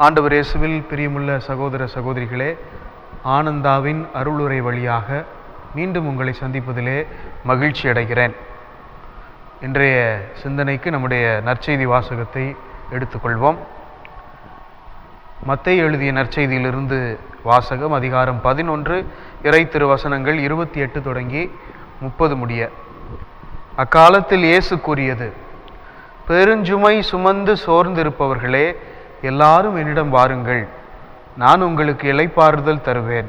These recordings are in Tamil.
ஆண்டவர் இயேசுவில் பிரியமுள்ள சகோதர சகோதரிகளே, ஆனந்தாவின் அருளுரை வழியாக மீண்டும் உங்களை சந்திப்பதிலே மகிழ்ச்சி அடைகிறேன். இன்றைய சிந்தனைக்கு நம்முடைய நற்செய்தி வாசகத்தை எடுத்துக்கொள்வோம். மத்தேயு எழுதிய நற்செய்தியிலிருந்து வாசகம், அதிகாரம் 11, இறை திருவசனங்கள் 28 தொடங்கி 30 முடிய. அக்காலத்தில் இயேசு கூறியது: பெருஞ்சுமை சுமந்து சோர்ந்திருப்பவர்களே, எல்லாரும் என்னிடம் வாருங்கள், நான் உங்களுக்கு இளைப்பாறுதல் தருவேன்.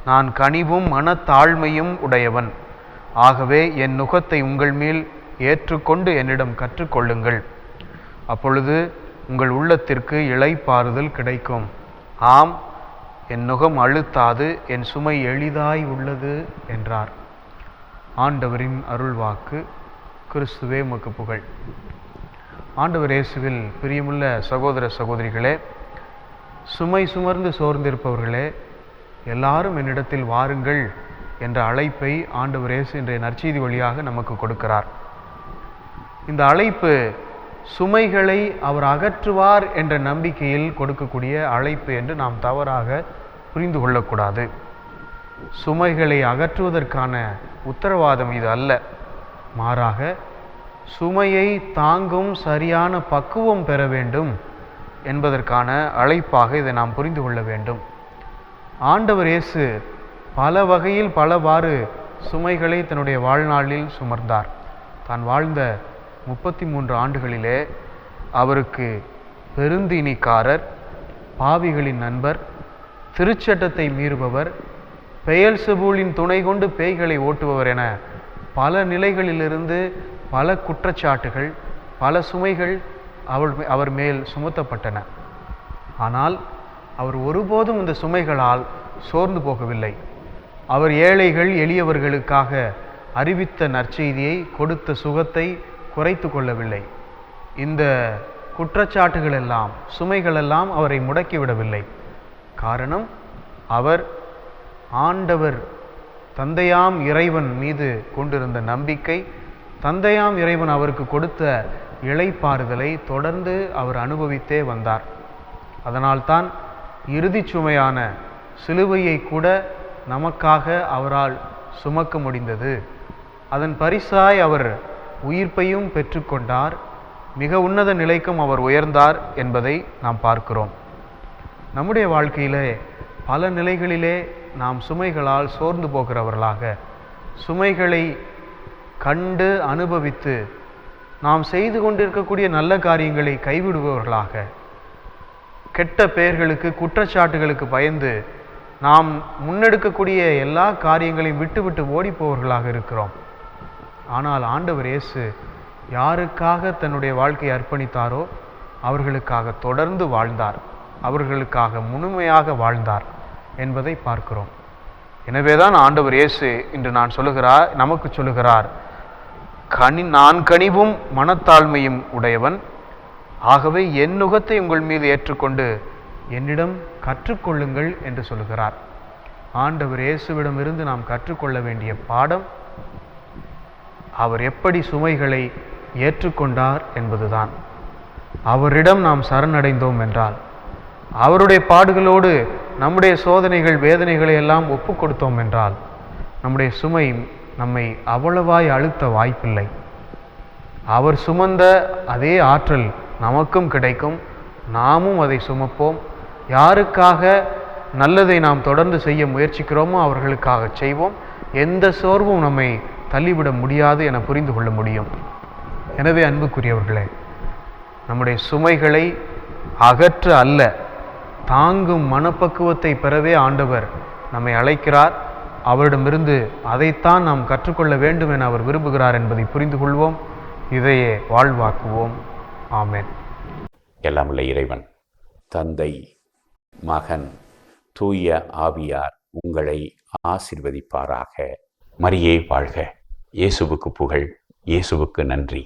நான் கனிவும் மனத்தாழ்மையும் உடையவன். ஆகவே என் நுகத்தை உங்கள் மேல் ஏற்றுக்கொண்டு என்னிடம் கற்றுக்கொள்ளுங்கள். அப்பொழுது உங்கள் உள்ளத்திற்கு இளைப்பாறுதல் கிடைக்கும். ஆம், என் நுகம் அழுத்தாது, என் சுமை எளிதாய் உள்ளது என்றார். ஆண்டவரின் அருள்வாக்கு. கிறிஸ்துவே உமக்கு புகழ். ஆண்டவர் இயேசுவில் பிரியமுள்ள சகோதர சகோதரிகளே, சுமை சுமர்ந்து சோர்ந்திருப்பவர்களே, எல்லாரும் என்னிடத்தில் வாருங்கள் என்ற அழைப்பை ஆண்டவர் இயேசு இன்றைய நற்செய்தி வழியாக நமக்கு கொடுக்கிறார். இந்த அழைப்பு சுமைகளை அவர் அகற்றுவார் என்ற நம்பிக்கையில் கொடுக்கக்கூடிய அழைப்பு என்று நாம் தவறாக புரிந்து கொள்ளக்கூடாது. சுமைகளை அகற்றுவதற்கான உத்தரவாதம் இது அல்ல. மாறாக, சுமையை தாங்கும் சரியான பக்குவம் பெற வேண்டும் என்பதற்கான அழைப்பாக இதை நாம் புரிந்து கொள்ள வேண்டும். ஆண்டவர் இயேசு பல வகையில் பலவாறு சுமைகளை தன்னுடைய வாழ்நாளில் சுமர்ந்தார். தான் வாழ்ந்த 33 ஆண்டுகளிலே அவருக்கு பெருந்தீனிக்காரர், பாவிகளின் நண்பர், திருச்சட்டத்தை மீறுபவர், பெயல்செபூலின் துணை கொண்டு பேய்களை ஓட்டுபவர் என பல நிலைகளிலிருந்து பல குற்றச்சாட்டுகள், பல சுமைகள் அவர் மேல் சுமத்தப்பட்டன. ஆனால் அவர் ஒருபோதும் இந்த சுமைகளால் சோர்ந்து போகவில்லை. அவர் ஏழைகள் எளியவர்களுக்காக அறிவித்த நற்செய்தியை, கொடுத்த சுகத்தை குறைத்து கொள்ளவில்லை. இந்த குற்றச்சாட்டுகள் எல்லாம், சுமைகளெல்லாம் அவரை முடக்கிவிடவில்லை. காரணம், அவர் ஆண்டவர் தந்தையாம் இறைவன் மீது கொண்டிருந்த நம்பிக்கை, தந்தையாம் இறைவன் அவருக்கு கொடுத்த இளைப்பாறுதலை தொடர்ந்து அவர் அனுபவித்தே வந்தார். அதனால்தான் இறுதி சுமையான சிலுவையை கூட நமக்காக அவரால் சுமக்க முடிந்தது. அதன் பரிசாய் அவர் உயிர்ப்பையும் பெற்றுக்கொண்டார். மிக உன்னத நிலைக்கும் அவர் உயர்ந்தார் என்பதை நாம் பார்க்கிறோம். நம்முடைய வாழ்க்கையிலே பல நிலைகளிலே நாம் சுமைகளால் சோர்ந்து போகிறவர்களாக, சுமைகளை கண்டு அனுபவித்து நாம் செய்து கொண்டிருக்கக்கூடிய நல்ல காரியங்களை கைவிடுபவர்களாக, கெட்ட பெயர்களுக்கு, குற்றச்சாட்டுகளுக்கு பயந்து நாம் முன்னெடுக்கக்கூடிய எல்லா காரியங்களையும் விட்டு ஓடிப்போவர்களாக இருக்கிறோம். ஆனால் ஆண்டவர் இயேசு யாருக்காக தன்னுடைய வாழ்க்கையை அர்ப்பணித்தாரோ அவர்களுக்காக தொடர்ந்து வாழ்ந்தார், அவர்களுக்காக முழுமையாக வாழ்ந்தார் என்பதை பார்க்கிறோம். எனவேதான் ஆண்டவர் இயேசு இன்று நமக்கு சொல்லுகிறார், நான் கனிவும் மனத்தாழ்மையும் உடையவன். ஆகவே என் நுகத்தை உங்கள் மீது ஏற்றுக்கொண்டு என்னிடம் கற்றுக்கொள்ளுங்கள் என்று சொல்லுகிறார். ஆண்டவர் இயேசுவிடமிருந்து நாம் கற்றுக்கொள்ள வேண்டிய பாடம், அவர் எப்படி சுமைகளை ஏற்றுக்கொண்டார் என்பதுதான். அவரிடம் நாம் சரணடைந்தோம் என்றால், அவருடைய பாடுகளோடு நம்முடைய சோதனைகள், வேதனைகளை எல்லாம் ஒப்பு கொடுத்தோம் என்றால், நம்முடைய சுமை நம்மை அவ்வளவாய் அழுத்த வாய்ப்பில்லை. அவர் சுமந்த அதே ஆற்றல் நமக்கும் கிடைக்கும். நாமும் அதை சுமப்போம். யாருக்காக நல்லதை நாம் தொடர்ந்து செய்ய முயற்சிக்கிறோமோ அவர்களுக்காக செய்வோம். எந்த சோர்வும் நம்மை தள்ளிவிட முடியாது என புரிந்து கொள்ள முடியும். எனவே அன்புக்குரியவர்களே, நம்முடைய சுமைகளை அகற்ற அல்ல, தாங்கும் மனப்பக்குவத்தை பெறவே ஆண்டவர் நம்மை அழைக்கிறார். அவரிடமிருந்து அதைத்தான் நாம் கற்றுக்கொள்ள வேண்டும் என அவர் விரும்புகிறார் என்பதை புரிந்து கொள்வோம். இதையே வாழ்வாக்குவோம். ஆமென். எல்லாம் உள்ள இறைவன், தந்தை, மகன், தூய ஆவியார் உங்களை ஆசீர்வதிப்பாராக. மரியே வாழ்க. இயேசுவுக்கு புகழ். இயேசுவுக்கு நன்றி.